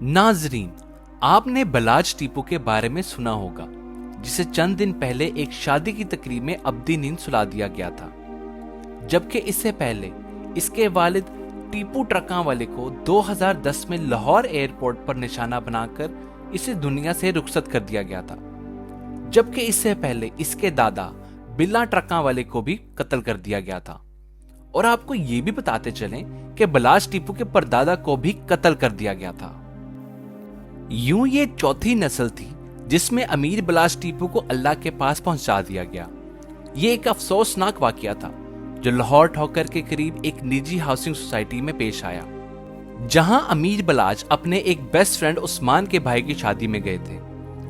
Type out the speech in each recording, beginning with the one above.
नाजरीन, आपने बलाज टीपू के बारे में सुना होगा, जिसे चंद दिन पहले एक शादी की तकरीब में अब्दी नींद सुला दिया गया था। जबकि इससे पहले इसके वालिद टीपू ट्रका वाले को 2010 में लाहौर एयरपोर्ट पर निशाना बनाकर इसे दुनिया से रुखसत कर दिया गया था। जबकि इससे पहले इसके दादा बिल्ला ट्रका वाले को भी कत्ल कर दिया गया था। और आपको ये भी बताते चलें कि बलाज टीपू के परदादा को भी कत्ल कर दिया गया था। यूं ये चौथी नस्ल थी जिसमें अमीर बलाज टीपू को अल्लाह के पास पहुंचा दिया गया। ये एक अफसोसनाक वाकया था जो लाहौर ठोकर के करीब एक निजी हाउसिंग सोसाइटी में पेश आया, जहां अमीर बलाज अपने एक बेस्ट फ्रेंड उस्मान के भाई की शादी में गए थे।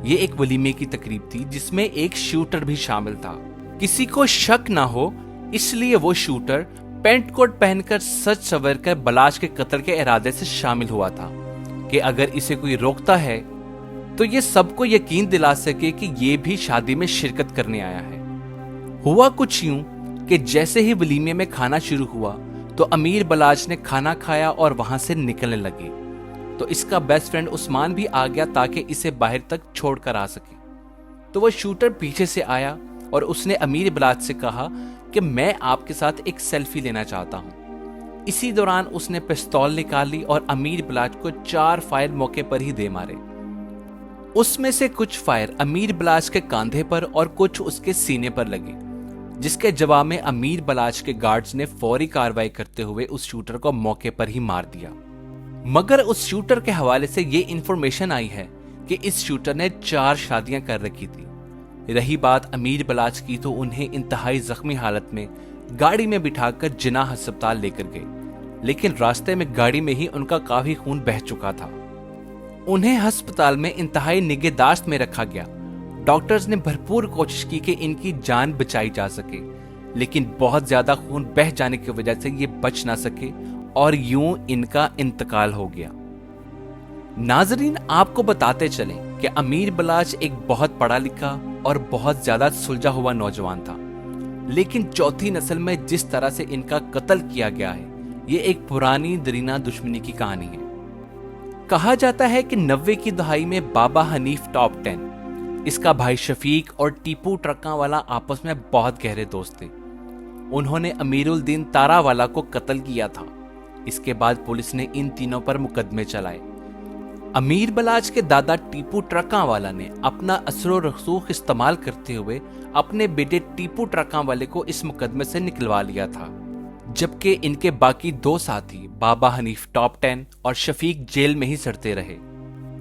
ये एक वलीमे की तकरीब थी जिसमें एक शूटर भी शामिल था। किसी को शक ना हो इसलिए वो शूटर पेंट कोट पहनकर सज सवर कर बलाज के कत्ल के इरादे से शामिल हुआ था कि अगर इसे कोई रोकता है तो ये सबको यकीन दिला सके कि ये भी शादी में शिरकत करने आया है। हुआ कुछ यूं कि जैसे ही वलीमे में खाना शुरू हुआ तो अमीर बलाज ने खाना खाया और वहां से निकलने लगे, तो इसका बेस्ट फ्रेंड उस्मान भी आ गया ताकि इसे बाहर तक छोड़ कर आ सके। तो वह शूटर पीछे से आया और उसने अमीर बलाज से कहा कि मैं आपके साथ एक सेल्फी लेना चाहता हूं। इसी दौरान उसने पिस्तौल निकाली और अमीर बलाज को 4 फायर मौके पर ही दे मारे। उसमें से कुछ फायर अमीर बलाज के कांधे पर और कुछ उसके सीने पर लगे, जिसके जवाब में अमीर बलाज के गार्ड्स ने फौरी कार्रवाई करते हुए उस शूटर को मौके पर ही मार दिया। मगर उस शूटर के हवाले से ये इंफॉर्मेशन आई है कि इस शूटर ने 4 शादियां कर रखी थी। रही बात अमीर बलाज की, तो उन्हें इंतहाई जख्मी हालत में गाड़ी में बिठाकर जिन्ना अस्पताल लेकर गए, लेकिन रास्ते में गाड़ी में ही उनका काफी खून बह चुका था। उन्हें अस्पताल में इंतहाई निगहदाश्त में रखा गया। डॉक्टर्स ने भरपूर कोशिश की कि इनकी जान बचाई जा सके, लेकिन बहुत ज्यादा खून बह जाने की वजह से ये बच ना सके और यूं इनका इंतकाल हो गया। नाजरीन, आपको बताते चलें कि अमीर बलाज एक बहुत पढ़ा लिखा और बहुत ज्यादा सुलझा हुआ नौजवान था, लेकिन चौथी नस्ल में जिस तरह से इनका कत्ल किया गया है, ये एक पुरानी दरीना दुश्मनी की कहानी है। कहा जाता है कि 90 की दहाई में बाबा हनीफ टॉप 10, इसका भाई शफीक और टीपू ट्रका वाला आपस में बहुत गहरे दोस्त थे। उन्होंने अमीरुल दीन तारा वाला को कत्ल किया था। इसके बाद पुलिस ने इन तीनों पर मुकदमे चलाए। अमीर बलाज के दादा टीपू ट्रका वाला ने अपना असरो रसूख इस्तेमाल करते हुए अपने बेटे टीपू ट्रका वाले को इस मुकदमे से निकलवा लिया था, जबकि इनके बाकी 2 साथी बाबा हनीफ टॉप 10 और शफीक जेल में ही सड़ते रहे।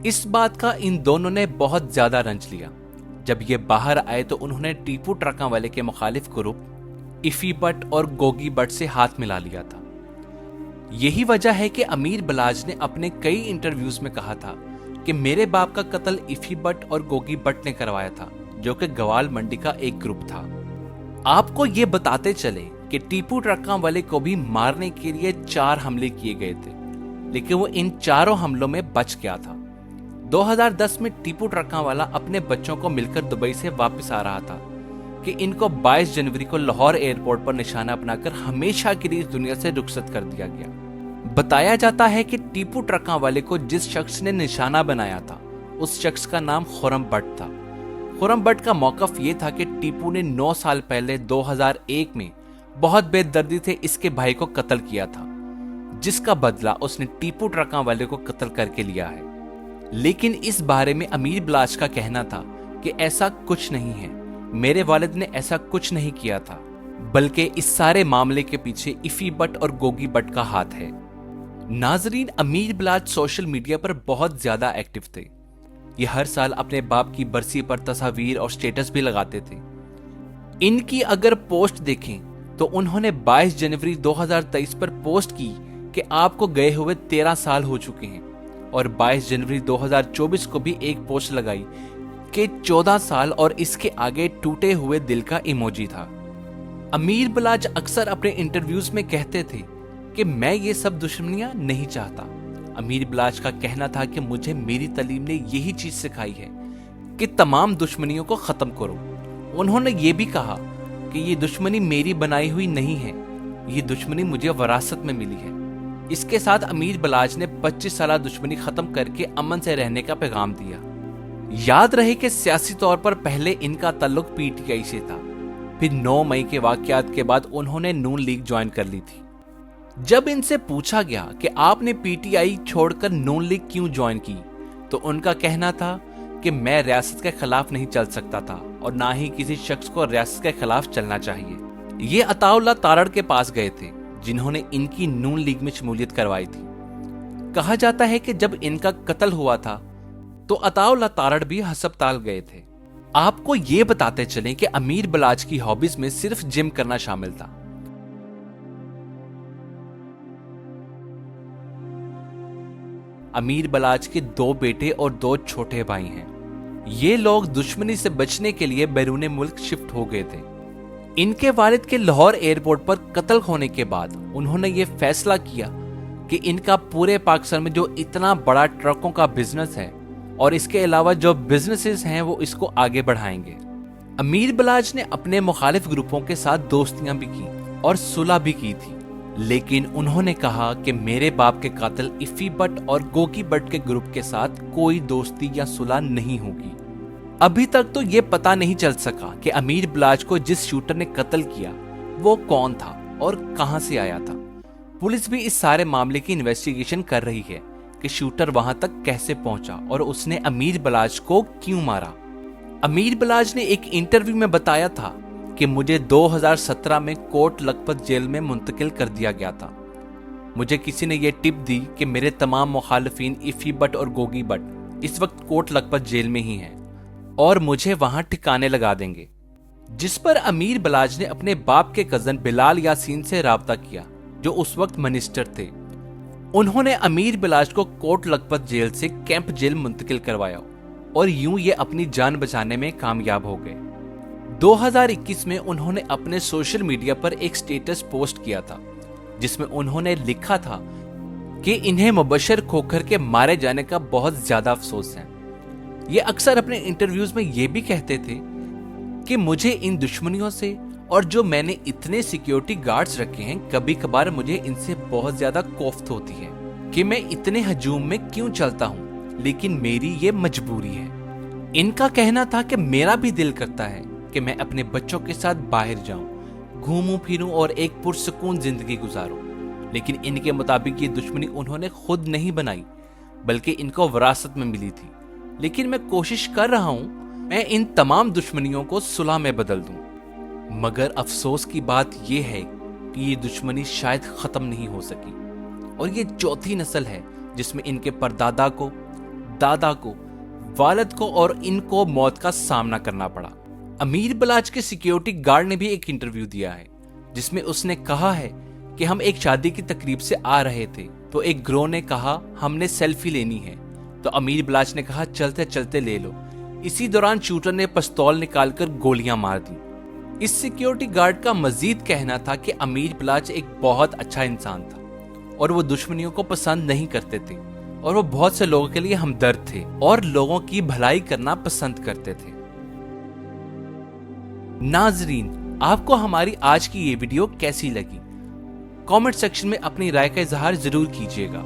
इस बात का इन दोनों ने बहुत ज्यादा रंज लिया। जब ये बाहर आए तो उन्होंने टीपू ट्रका वाले के मुखालिफ ग्रुप इफी बट और गोगी बट से हाथ मिला लिया था। यही वजह है कि अमीर बलाज ने अपने कई इंटरव्यूज में कहा था कि मेरे बाप का कत्ल इफी बट और गोगी बट ने करवाया था, जो कि गवाल मंडी का एक ग्रुप था। आपको ये बताते चले कि टीपू ट्रका वाले को भी मारने के लिए 4 हमले किए गए थे, लेकिन वो इन 4 हमलों में बच गया था। 2010 में टीपू ट्रका वाला अपने बच्चों को मिलकर दुबई से वापस आ रहा था कि इनको 22 जनवरी को लाहौर एयरपोर्ट पर निशाना बनाकर हमेशा के लिए इस दुनिया से रुखसत कर दिया गया। बताया जाता है कि टीपू ट्रका वाले को जिस शख्स ने निशाना बनाया था, उस शख्स का नाम खुर्रम बट था। खुर्रम बट का मौकफ ये था कि टीपू ने 9 साल पहले 2001 में बहुत बेदर्दी से इसके भाई को कत्ल किया था, जिसका बदला उसने टीपू ट्रका वाले को कत्ल करके लिया है। लेकिन इस बारे में अमीर बलाज का कहना था कि ऐसा कुछ नहीं है, मेरे वालिद ने ऐसा कुछ नहीं किया था, बल्कि इस सारे मामले के पीछे इफी बट और गोगी बट का हाथ है। नाजरीन, अमीर बलाज सोशल मीडिया पर बहुत ज्यादा एक्टिव थे। ये हर साल अपने बाप की बरसी पर तस्वीर और स्टेटस भी लगाते थे। इनकी अगर पोस्ट देखें तो उन्होंने 22 जनवरी 2023 पर पोस्ट की कि आपको गए हुए 13 साल हो चुके हैं, और 22 जनवरी 2024 को भी एक पोस्ट लगाई कि 14 साल और इसके आगे टूटे हुए दिल का इमोजी था। अमीर बलाज अक्सर अपने इंटरव्यूज में कहते थे कि मैं ये सब दुश्मनियां नहीं चाहता। अमीर बलाज का कहना था कि मुझे मेरी तालीम ने यही चीज सिखाई है कि तमाम दुश्मनियों को खत्म करो। उन्होंने ये भी कहा कि ये दुश्मनी मेरी बनाई हुई नहीं है, ये दुश्मनी मुझे विरासत में मिली है। اس کے ساتھ امیر بلاج نے 25 سالہ دشمنی ختم کر کے امن سے رہنے کا پیغام دیا۔ یاد رہے کہ سیاسی طور پر پہلے ان کا تعلق پی ٹی آئی سے تھا، پھر 9 مئی کے واقعات کے بعد انہوں نے نون لیگ جوائن کر لی تھی۔ جب ان سے پوچھا گیا کہ آپ نے پی ٹی آئی چھوڑ کر نون لیگ کیوں جوائن کی، تو ان کا کہنا تھا کہ میں ریاست کے خلاف نہیں چل سکتا تھا اور نہ ہی کسی شخص کو ریاست کے خلاف چلنا چاہیے۔ یہ عطا اللہ تارڑ کے پاس گئے تھے جنہوں نے ان کی نون لیگ میں شمولیت کروائی تھی۔ کہا جاتا ہے کہ جب ان کا قتل ہوا تھا تو عطا اللہ تارڑ بھی ہسپتال گئے تھے۔ آپ کو یہ بتاتے چلیں کہ امیر بلاج کی ہابیز میں صرف جم کرنا شامل تھا۔ امیر بلاج کے 2 بیٹے اور 2 چھوٹے بھائی ہیں۔ یہ لوگ دشمنی سے بچنے کے لیے بیرون ملک شفٹ ہو گئے تھے۔ ان کے والد کے لاہور ایئرپورٹ پر قتل ہونے کے بعد انہوں نے یہ فیصلہ کیا کہ ان کا پورے پاکستان میں جو اتنا بڑا ٹرکوں کا بزنس ہے اور اس کے علاوہ جو بزنسز ہیں وہ اس کو آگے بڑھائیں گے۔ امیر بلاج نے اپنے مخالف گروپوں کے ساتھ دوستیاں بھی کی اور صلح بھی کی تھی، لیکن انہوں نے کہا کہ میرے باپ کے قاتل افی بٹ اور گوگی بٹ کے گروپ کے ساتھ کوئی دوستی یا صلح نہیں ہوگی۔ ابھی تک تو یہ پتہ نہیں چل سکا کہ امیر بلاج کو جس شوٹر نے قتل کیا وہ کون تھا اور کہاں سے آیا تھا۔ پولیس بھی اس سارے معاملے کی انویسٹیگیشن کر رہی ہے کہ شوٹر وہاں تک کیسے پہنچا اور اس نے امیر بلاج کو کیوں مارا۔ امیر بلاج نے ایک انٹرویو میں بتایا تھا کہ مجھے 2017 میں کوٹ لکھپت جیل میں منتقل کر دیا گیا تھا۔ مجھے کسی نے یہ ٹپ دی کہ میرے تمام مخالفین افی بٹ اور گوگی بٹ اس وقت کوٹ لکھپت جیل میں ہی ہیں اور مجھے وہاں ٹھکانے لگا دیں گے، جس پر امیر بلاج نے اپنے باپ کے کزن بلال یاسین سے رابطہ کیا جو اس وقت منسٹر تھے۔ انہوں نے امیر بلاج کو کوٹ لکھپت جیل سے کیمپ جیل منتقل کروایا اور یوں یہ اپنی جان بچانے میں کامیاب ہو گئے۔ 2021 میں انہوں نے اپنے سوشل میڈیا پر ایک سٹیٹس پوسٹ کیا تھا جس میں انہوں نے لکھا تھا کہ انہیں مبشر کھوکھر کے مارے جانے کا بہت زیادہ افسوس ہے۔ یہ اکثر اپنے انٹرویوز میں یہ بھی کہتے تھے کہ مجھے ان دشمنیوں سے اور جو میں نے اتنے سیکیورٹی گارڈز رکھے ہیں، کبھی کبھار مجھے ان سے بہت زیادہ کوفت ہوتی ہے کہ میں اتنے ہجوم میں کیوں چلتا ہوں، لیکن میری یہ مجبوری ہے۔ ان کا کہنا تھا کہ میرا بھی دل کرتا ہے کہ میں اپنے بچوں کے ساتھ باہر جاؤں، گھوموں پھروں اور ایک پرسکون زندگی گزاروں، لیکن ان کے مطابق یہ دشمنی انہوں نے خود نہیں بنائی بلکہ ان کو وراثت میں ملی تھی۔ لیکن میں کوشش کر رہا ہوں میں ان تمام دشمنیوں کو صلح میں بدل دوں، مگر افسوس کی بات یہ ہے کہ یہ دشمنی شاید ختم نہیں ہو سکی اور یہ 4تھی نسل ہے جس میں ان کے پردادا کو، دادا کو، والد کو اور ان کو موت کا سامنا کرنا پڑا۔ امیر بلاج کے سیکیورٹی گارڈ نے بھی ایک انٹرویو دیا ہے جس میں اس نے کہا ہے کہ ہم ایک شادی کی تقریب سے آ رہے تھے تو ایک گروہ نے کہا ہم نے سیلفی لینی ہے، تو امیر بلاج نے کہا چلتے چلتے لے لو۔ اسی دوران شوٹر نے پستول نکال کر گولیاں مار دی۔ اس سیکیورٹی گارڈ کا مزید کہنا تھا کہ امیر بلاج ایک بہت اچھا انسان تھا اور وہ دشمنیوں کو پسند نہیں کرتے تھے اور وہ بہت سے لوگوں کے لیے ہمدرد تھے اور لوگوں کی بھلائی کرنا پسند کرتے تھے۔ ناظرین، آپ کو ہماری آج کی یہ ویڈیو کیسی لگی؟ کامنٹ سیکشن میں اپنی رائے کا اظہار ضرور کیجیے گا،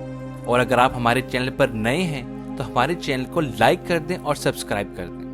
اور اگر آپ ہمارے چینل پر نئے ہیں تو ہمارے چینل کو لائک کر دیں اور سبسکرائب کر دیں۔